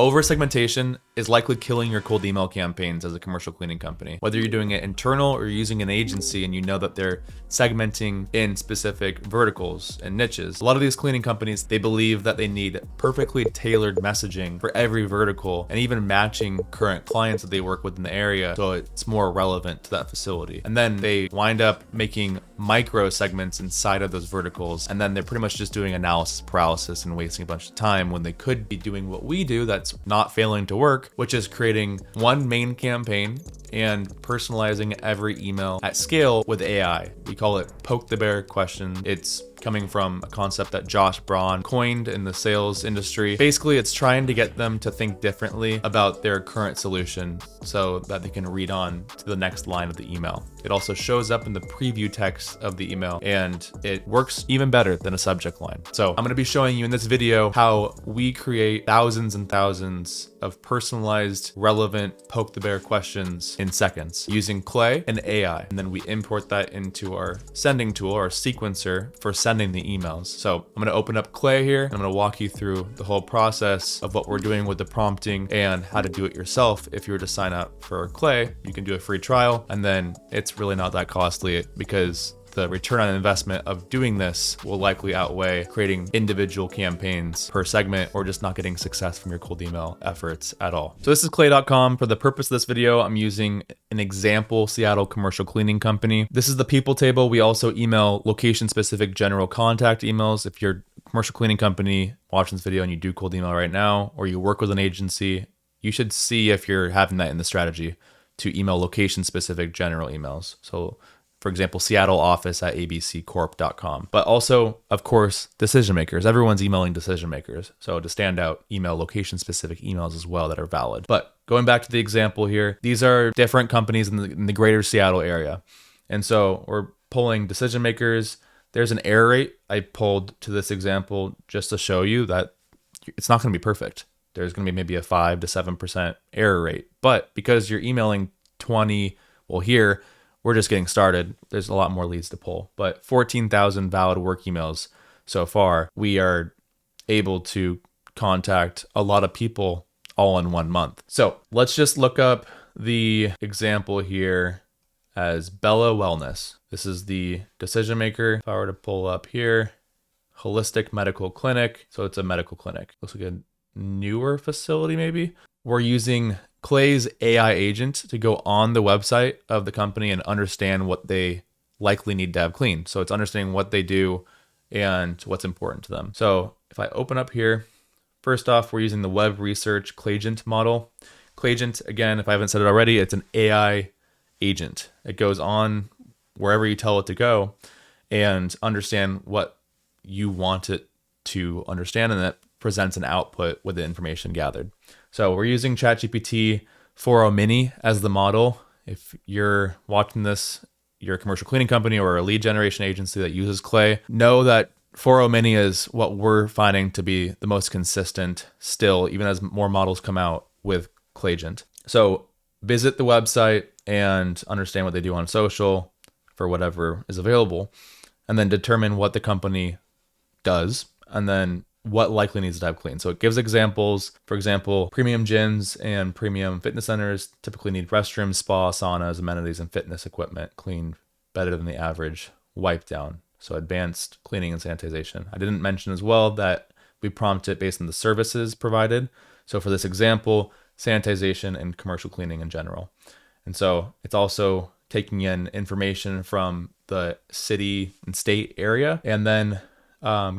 Over-segmentation is likely killing your cold email campaigns as a commercial cleaning company. Whether you're doing it internal or you're using an agency and you know that they're segmenting in specific verticals and niches. A lot of these cleaning companies, they believe that they need perfectly tailored messaging for every vertical and even matching current clients that they work with in the area so it's more relevant to that facility. And then they wind up making micro segments inside of those verticals, and then they're pretty much just doing analysis paralysis and wasting a bunch of time when they could be doing what we do that's not failing to work, which is creating one main campaign and personalizing every email at scale with AI. We call it poke the bear question. It's coming from a concept that Josh Braun coined in the sales industry. Basically, it's trying to get them to think differently about their current solution so that they can read on to the next line of the email. It also shows up in the preview text of the email, and it works even better than a subject line. So I'm going to be showing you in this video how we create thousands and thousands of personalized, relevant poke the bear questions in seconds using Clay and AI. And then we import that into our sending tool, our sequencer for sending the emails. So I'm going to open up Clay here. I'm going to walk you through the whole process of what we're doing with the prompting and how to do it yourself. If you were to sign up for Clay, you can do a free trial, and then it's really not that costly because the return on investment of doing this will likely outweigh creating individual campaigns per segment or just not getting success from your cold email efforts at all. So this is clay.com. For the purpose of this video, I'm using an example Seattle commercial cleaning company. This is the people table. We also email location specific general contact emails. If you're a commercial cleaning company watching this video and you do cold email right now, or you work with an agency, you should see if you're having that in the strategy to email location specific general emails. So for example, Seattle office at abccorp.com. But also, of course, decision makers. Everyone's emailing decision makers. So to stand out, email location specific emails as well that are valid. But going back to the example here, these are different companies in the greater Seattle area. And so we're pulling decision makers. There's an error rate I pulled to this example just to show you that it's not going to be perfect. There's going to be maybe a 5 to 7% error rate. But because you're emailing 20, well, here, we're just getting started. There's a lot more leads to pull, but 14,000 valid work emails so far. We are able to contact a lot of people all in 1 month. So let's just look up the example here as Bella Wellness. This is the decision maker. If I were to pull up here, holistic medical clinic. So it's a medical clinic. Looks like a newer facility maybe. We're using Clay's AI agent to go on the website of the company and understand what they likely need to have clean. So it's understanding what they do and what's important to them. So if I open up here, first off, we're using the web research Clayagent model. Clayagent, again, if I haven't said it already, it's an AI agent. It goes on wherever you tell it to go and understand what you want it to understand, and that presents an output with the information gathered. So we're using ChatGPT 4o Mini as the model. If you're watching this, you're a commercial cleaning company or a lead generation agency that uses Clay, know that 4o Mini is what we're finding to be the most consistent still, even as more models come out with Clayagent. So visit the website and understand what they do on social for whatever is available, and then determine what the company does, and then what likely needs to have clean. So it gives examples. For example, premium gyms and premium fitness centers typically need restrooms, spa, saunas, amenities, and fitness equipment cleaned better than the average wipe down. So advanced cleaning and sanitization. I didn't mention as well that we prompt it based on the services provided. So for this example, sanitization and commercial cleaning in general. And so it's also taking in information from the city and state area and then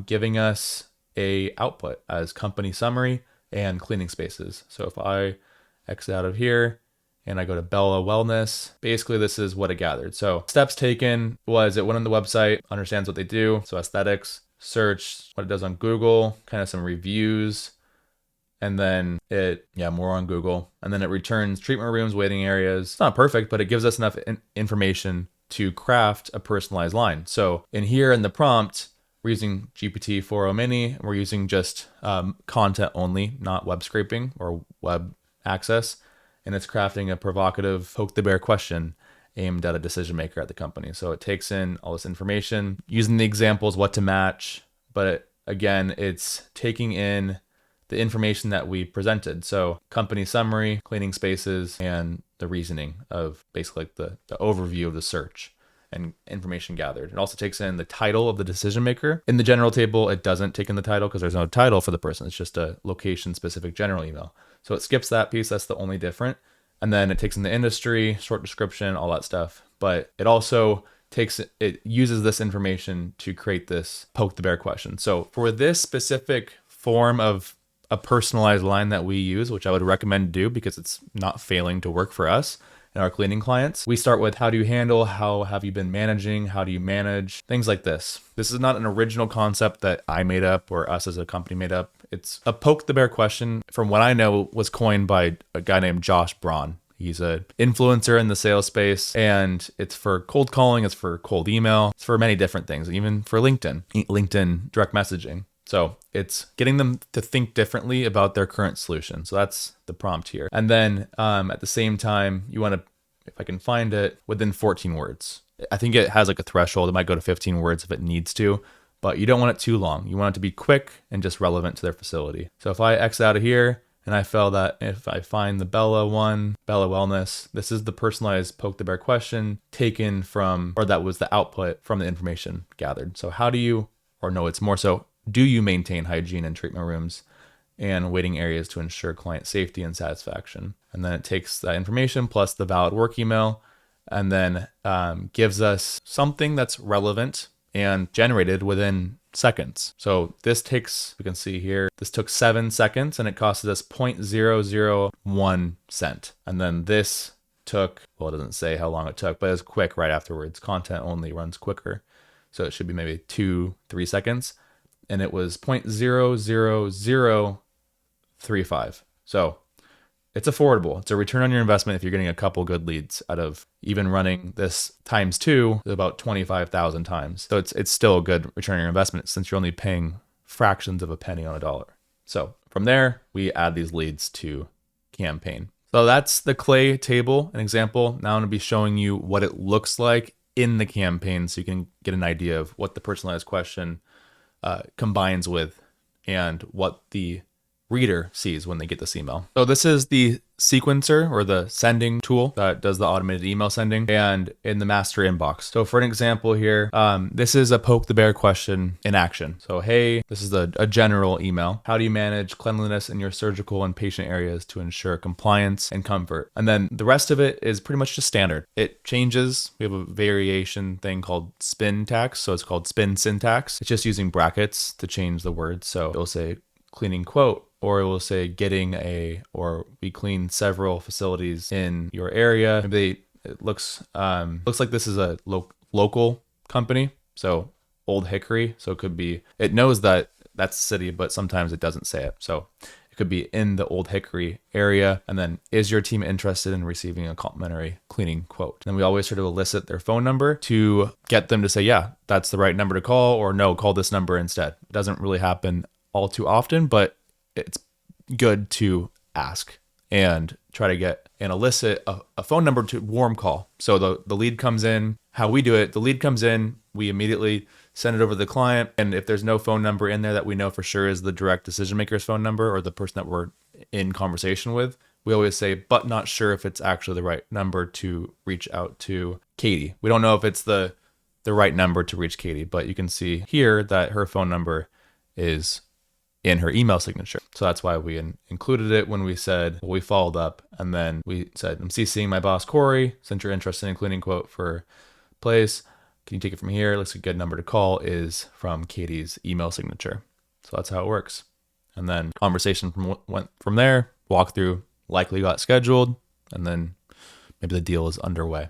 giving us a output as company summary and cleaning spaces. So if I exit out of here and I go to Bella Wellness, basically this is what it gathered. So steps taken was it went on the website, understands what they do. So aesthetics, search, what it does on Google, kind of some reviews, and then more on Google. And then it returns treatment rooms, waiting areas. It's not perfect, but it gives us enough information to craft a personalized line. So in here in the prompt, we're using GPT 4o Mini. We're using just content only, not web scraping or web access. And it's crafting a provocative poke the bear question aimed at a decision maker at the company. So it takes in all this information, using the examples, what to match. But again, it's taking in the information that we presented. So company summary, cleaning spaces, and the reasoning of basically like the overview of the search and information gathered. It also takes in the title of the decision maker. In the general table, it doesn't take in the title because there's no title for the person. It's just a location specific general email. So it skips that piece. That's the only different. And then it takes in the industry, short description, all that stuff. But it also uses this information to create this poke the bear question. So for this specific form of a personalized line that we use, which I would recommend to do because it's not failing to work for us and our cleaning clients, we start with how do you handle, how have you been managing, how do you manage, things like this. This is not an original concept that I made up or us as a company made up. It's a poke the bear question, from what I know, was coined by a guy named Josh Braun. He's an influencer in the sales space, and it's for cold calling, it's for cold email, it's for many different things, even for LinkedIn direct messaging. So it's getting them to think differently about their current solution. So that's the prompt here. And then at the same time, you want to, if I can find it, within 14 words. I think it has like a threshold. It might go to 15 words if it needs to, but you don't want it too long. You want it to be quick and just relevant to their facility. So if I X out of here, and I felt that if I find the Bella one, Bella Wellness, this is the personalized poke the bear question taken from, or that was the output from the information gathered. So how do you, or no, it's more so, do you maintain hygiene in treatment rooms and waiting areas to ensure client safety and satisfaction? And then it takes that information plus the valid work email and then gives us something that's relevant and generated within seconds. So this takes, you can see here, this took 7 seconds and it costed us 0.001 cent. And then this took, well, it doesn't say how long it took, but it's quick right afterwards. Content only runs quicker. So it should be maybe 2-3 seconds. And it was 0.00035. So it's affordable. It's a return on your investment if you're getting a couple good leads out of even running this times 2 about 25,000 times. So it's still a good return on your investment since you're only paying fractions of a penny on a dollar. So from there, we add these leads to campaign. So that's the clay table, an example. Now I'm going to be showing you what it looks like in the campaign so you can get an idea of what the personalized question combines with and what the reader sees when they get this email. So this is the sequencer or the sending tool that does the automated email sending and in the master inbox. So for an example here, this is a poke the bear question in action. So, hey, this is a general email. How do you manage cleanliness in your surgical and patient areas to ensure compliance and comfort? And then the rest of it is pretty much just standard. It changes. We have a variation thing called spin tax. So it's called spin syntax. It's just using brackets to change the words. So it'll say cleaning quote, or it will say getting a, or we clean several facilities in your area. Maybe it looks like this is a local company. So Old Hickory. So it could be, it knows that that's the city, but sometimes it doesn't say it. So it could be in the Old Hickory area. And then, is your team interested in receiving a complimentary cleaning quote? And we always try to elicit their phone number to get them to say, yeah, that's the right number to call, or no, call this number instead. It doesn't really happen all too often, but it's good to ask and try to get and elicit a phone number to warm call. So the lead comes in, how we do it, the lead comes in, we immediately send it over to the client. And if there's no phone number in there that we know for sure is the direct decision maker's phone number or the person that we're in conversation with, we always say, but not sure if it's actually the right number to reach out to Katie. We don't know if it's the right number to reach Katie, but you can see here that her phone number is in her email signature. So that's why we included it when we said, well, we followed up and then we said, I'm CCing my boss, Corey, since you're interested in cleaning quote for place. Can you take it from here? Looks like a good number to call is from Katie's email signature. So that's how it works. And then conversation went from there, walkthrough likely got scheduled, and then maybe the deal is underway.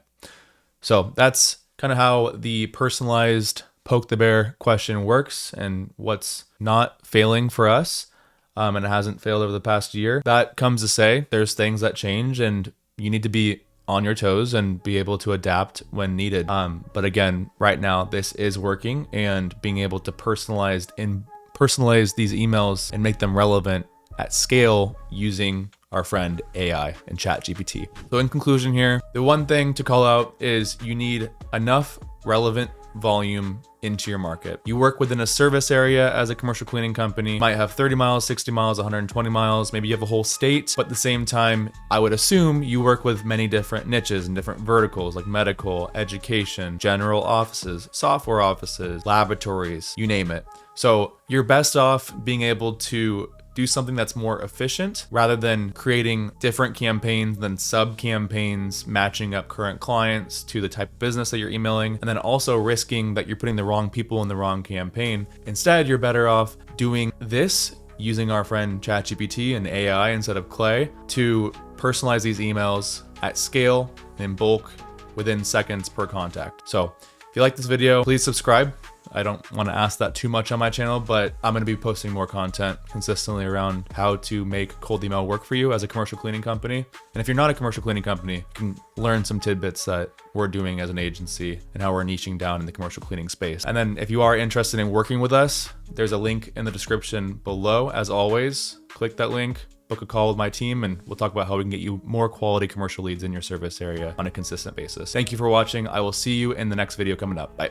So that's kind of how the personalized poke the bear question works and what's not failing for us. And it hasn't failed over the past year. That comes to say there's things that change and you need to be on your toes and be able to adapt when needed. But again, right now this is working, and being able to personalize these emails and make them relevant at scale using our friend AI and ChatGPT. So in conclusion here, the one thing to call out is you need enough relevant volume into your market. You work within a service area as a commercial cleaning company, might have 30 miles, 60 miles, 120 miles, maybe you have a whole state, but at the same time, I would assume you work with many different niches and different verticals like medical, education, general offices, software offices, laboratories, you name it. So you're best off being able to do something that's more efficient rather than creating different campaigns, then sub campaigns, matching up current clients to the type of business that you're emailing, and then also risking that you're putting the wrong people in the wrong campaign. Instead, you're better off doing this using our friend ChatGPT and AI instead of Clay to personalize these emails at scale, in bulk, within seconds per contact. So if you like this video, please subscribe. I don't want to ask that too much on my channel, but I'm going to be posting more content consistently around how to make cold email work for you as a commercial cleaning company. And if you're not a commercial cleaning company, you can learn some tidbits that we're doing as an agency and how we're niching down in the commercial cleaning space. And then if you are interested in working with us, there's a link in the description below. As always, click that link, book a call with my team, and we'll talk about how we can get you more quality commercial leads in your service area on a consistent basis. Thank you for watching. I will see you in the next video coming up. Bye.